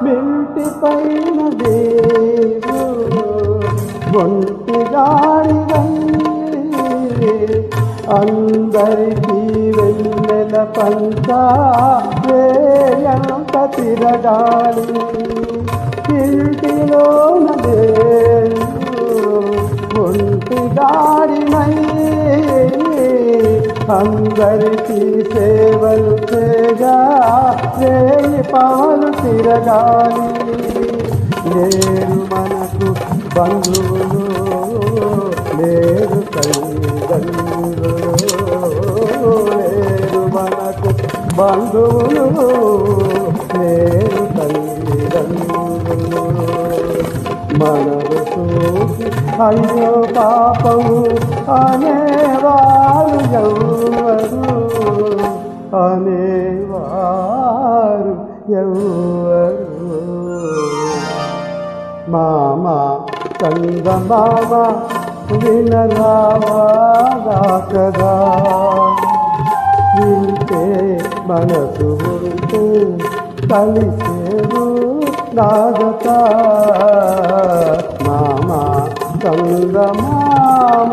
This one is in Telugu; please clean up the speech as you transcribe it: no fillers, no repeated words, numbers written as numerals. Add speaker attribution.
Speaker 1: మింటి పైన దేవు ఒంటి గాడి అందరికీ వెన్నెల పంచా వేయంత తిరగాలి ఇంటిలోన దేవు ఒంటి గాడినై అందరికీ సేవలు చేయగా వేయి పవలు తిరగాలి లేరు మనకు బంధువులు లేరు తల్లిదండ్రులు లేరు మనకు బంధువులు లేరు తల్లిదండ్రులు మనకు చూసి అయ్యో పాపము అనేవారు ఎవరు అనేవారు ఎవరు మామ చందమామ వినరావా కదా వింటే మనసు ఉంటే కలిసేరు నాగత మామ చందమామ